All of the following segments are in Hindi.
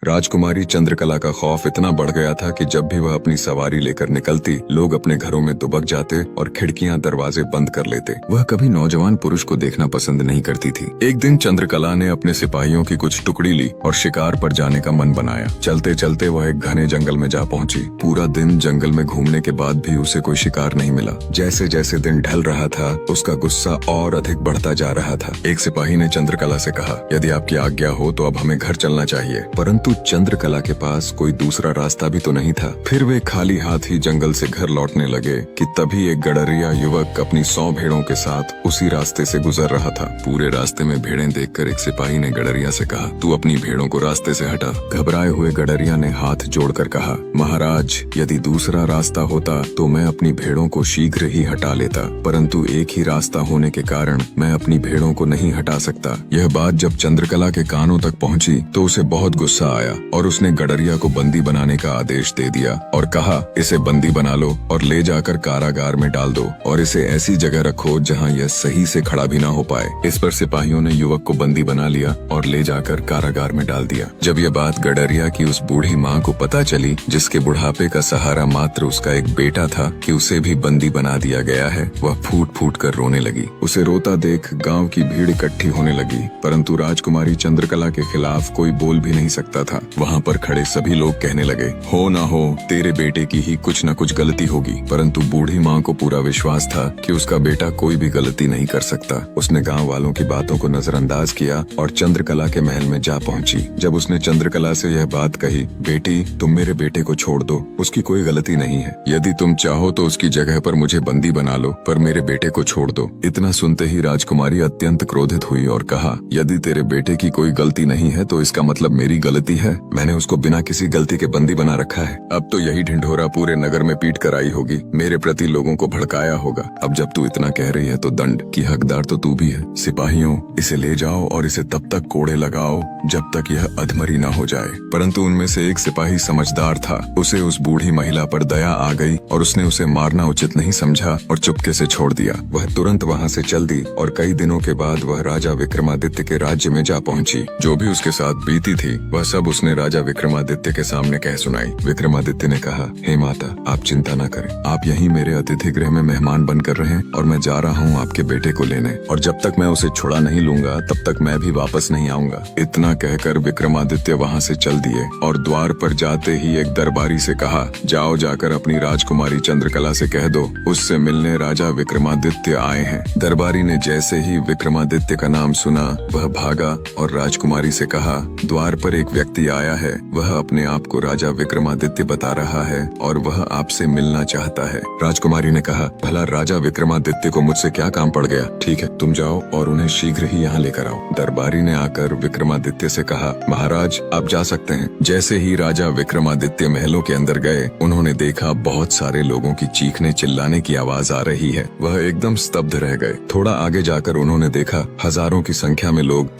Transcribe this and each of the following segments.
राजकुमारी चंद्रकला का खौफ इतना बढ़ गया था कि जब भी वह अपनी सवारी लेकर निकलती, लोग अपने घरों में दुबक जाते और खिड़कियां दरवाजे बंद कर लेते। वह कभी नौजवान पुरुष को देखना पसंद नहीं करती थी। एक दिन चंद्रकला ने अपने सिपाहियों की कुछ टुकड़ी ली और शिकार पर जाने का मन बनाया। चलते चलते वह एक घने जंगल में जा पहुंची। पूरा दिन जंगल में घूमने के बाद भी उसे कोई शिकार नहीं मिला। जैसे जैसे दिन ढल रहा था, उसका गुस्सा और अधिक बढ़ता जा रहा था। एक सिपाही ने चंद्रकला से कहा, यदि आपकी आज्ञा हो तो अब हमें घर चलना चाहिए। परंतु चंद्रकला के पास कोई दूसरा रास्ता भी तो नहीं था। फिर वे खाली हाथ ही जंगल से घर लौटने लगे कि तभी एक गडरिया युवक अपनी 100 भेड़ों के साथ उसी रास्ते से गुजर रहा था। पूरे रास्ते में भेड़ें देखकर एक सिपाही ने गडरिया से कहा, तू अपनी भेड़ों को रास्ते से हटा। घबराए हुए गडरिया ने हाथ जोड़कर कहा, महाराज, यदि दूसरा रास्ता होता तो मैं अपनी भेड़ों को शीघ्र ही हटा लेता, परंतु एक ही रास्ता होने के कारण मैं अपनी भेड़ों को नहीं हटा सकता। यह बात जब चंद्रकला के कानों तक पहुंची तो उसे बहुत गुस्सा आया और उसने गडरिया को बंदी बनाने का आदेश दे दिया और कहा, इसे बंदी बना लो और ले जाकर कारागार में डाल दो और इसे ऐसी जगह रखो जहां यह सही से खड़ा भी ना हो पाए। इस पर सिपाहियों ने युवक को बंदी बना लिया और ले जाकर कारागार में डाल दिया। जब यह बात गडरिया की उस बूढ़ी माँ को पता चली, जिसके बुढ़ापे का सहारा मात्र उसका एक बेटा था, कि उसे भी बंदी बना दिया गया है, वह फूट फूट कर रोने लगी। उसे रोता देख गाँव की भीड़ इकट्ठी होने लगी, परंतु राजकुमारी चंद्रकला के खिलाफ कोई बोल भी नहीं सकता था। वहाँ पर खड़े सभी लोग कहने लगे, हो ना हो, तेरे बेटे की ही कुछ न कुछ गलती होगी। परंतु बूढ़ी माँ को पूरा विश्वास था कि उसका बेटा कोई भी गलती नहीं कर सकता। उसने गांव वालों की बातों को नजरअंदाज किया और चंद्रकला के महल में जा पहुंची। जब उसने चंद्रकला से यह बात कही, बेटी, तुम मेरे बेटे को छोड़ दो, उसकी कोई गलती नहीं है। यदि तुम चाहो तो उसकी जगह पर मुझे बंदी बना लो, पर मेरे बेटे को छोड़ दो। इतना सुनते ही राजकुमारी अत्यंत क्रोधित हुई और कहा, यदि तेरे बेटे की कोई गलती नहीं है तो इसका मतलब मेरी गलती है। मैंने उसको बिना किसी गलती के बंदी बना रखा है। अब तो यही ढिंढोरा पूरे नगर में पीट कर आई होगी, मेरे प्रति लोगों को भड़काया होगा। अब जब तू इतना कह रही है तो दंड की हकदार तो तू भी है। सिपाहियों, इसे ले जाओ और इसे तब तक कोड़े लगाओ जब तक यह अधमरी ना हो जाए। परंतु उनमें से एक सिपाही समझदार था। उसे उस बूढ़ी महिला पर दया आ गई और उसने उसे मारना उचित नहीं समझा और चुपके से छोड़ दिया। वह तुरंत वहाँ से चल दी और कई दिनों के बाद वह राजा विक्रमादित्य के राज्य में जा पहुंची। जो भी उसके साथ बीती थी वह सब उसने राजा विक्रमादित्य के सामने कह सुनाई। विक्रमादित्य ने कहा, हे माता, आप चिंता न करें, आप यहीं मेरे अतिथि गृह में मेहमान बनकर रहें और मैं जा रहा हूँ आपके बेटे को लेने, और जब तक मैं उसे छुड़ा नहीं लूंगा तब तक मैं भी वापस नहीं आऊंगा। इतना कहकर विक्रमादित्य वहाँ से चल दिए और द्वार पर जाते ही एक दरबारी से कहा, जाओ जाकर अपनी राजकुमारी चंद्रकला से कह दो उससे मिलने राजा विक्रमादित्य आए हैं। दरबारी ने जैसे ही विक्रमादित्य का नाम सुना वह भागा और राजकुमारी से कहा, द्वार पर एक व्यक्ति आया है, वह अपने आप को राजा विक्रमादित्य बता रहा है और वह आपसे मिलना चाहता है। राजकुमारी ने कहा, भला राजा विक्रमादित्य को मुझसे क्या काम पड़ गया? ठीक है, तुम जाओ और उन्हें शीघ्र ही यहाँ लेकर आओ। दरबारी ने आकर विक्रमादित्य से कहा, महाराज, आप जा सकते हैं। जैसे ही राजा विक्रमादित्य महलों के अंदर गए, उन्होंने देखा बहुत सारे लोगों की चीखने चिल्लाने की आवाज आ रही है। वह एकदम स्तब्ध रह गए। थोड़ा आगे जाकर उन्होंने देखा हजारों की संख्या में लोग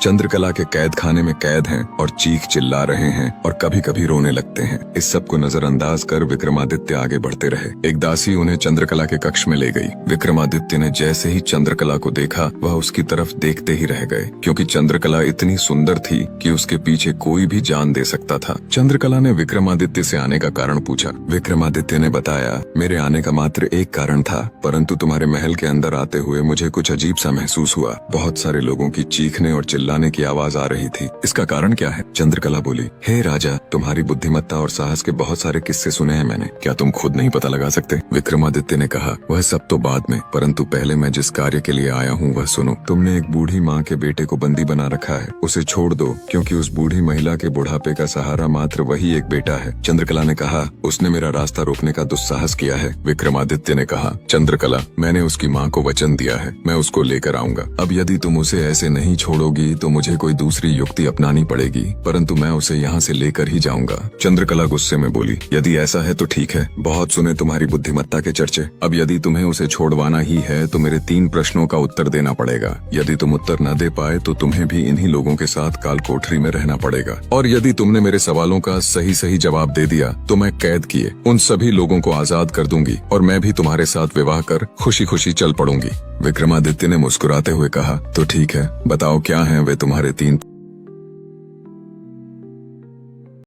चंद्रकला के कैद खाने में कैद हैं और चीख चिल्ला रहे हैं और कभी कभी रोने लगते हैं। इस सब को नजरअंदाज कर विक्रमादित्य आगे बढ़ते रहे। एक दासी उन्हें चंद्रकला के कक्ष में ले गई। विक्रमादित्य ने जैसे ही चंद्रकला को देखा वह उसकी तरफ देखते ही रह गए, क्योंकि चंद्रकला इतनी सुंदर थी कि उसके पीछे कोई भी जान दे सकता था। चंद्रकला ने विक्रमादित्य से आने का कारण पूछा। विक्रमादित्य ने बताया, मेरे आने का मात्र एक कारण था, परंतु तुम्हारे महल के अंदर आते हुए मुझे कुछ अजीब सा महसूस हुआ। बहुत सारे लोगों की चीखने और चिल्लाने की आवाज आ रही थी। इसका कारण क्या है? चंद्रकला बोली, हे राजा, तुम्हारी बुद्धिमत्ता और साहस के बहुत सारे किस्से सुने हैं मैंने, क्या तुम खुद नहीं पता लगा सकते? विक्रमादित्य ने कहा, वह सब तो बाद में, परंतु पहले मैं जिस कार्य के लिए आया हूँ वह सुनो। तुमने एक बूढ़ी माँ के बेटे को बंदी बना रखा है, उसे छोड़ दो, क्योंकि उस बूढ़ी महिला के बुढ़ापे का सहारा मात्र वही एक बेटा है। चंद्रकला ने कहा, उसने मेरा रास्ता रोकने का दुस्साहस किया है। विक्रमादित्य ने कहा, चंद्रकला, मैंने उसकी माँ को वचन दिया है, मैं उसको लेकर आऊंगा। अब यदि तुम उसे ऐसे नहीं छोड़ोगी तो मुझे कोई दूसरी युक्ति अपनानी पड़ेगी, परंतु मैं उसे यहाँ से लेकर ही जाऊंगा। चंद्रकला गुस्से में बोली, यदि ऐसा है तो ठीक है, बहुत सुने तुम्हारी बुद्धिमत्ता के चर्चे। अब यदि तुम्हें उसे छोड़वाना ही है तो मेरे 3 प्रश्नों का उत्तर देना पड़ेगा। यदि तुम उत्तर न दे पाए तो तुम्हें भी इन्हीं लोगों के साथ काल कोठरी में रहना पड़ेगा, और यदि तुमने मेरे सवालों का सही सही जवाब दे दिया तो मैं कैद किए उन सभी लोगों को आजाद कर दूंगी और मैं भी तुम्हारे साथ विवाह कर खुशी खुशी चल पड़ूंगी। विक्रमादित्य ने मुस्कुराते हुए कहा, तो ठीक है, बताओ क्या हैं वे तुम्हारे 3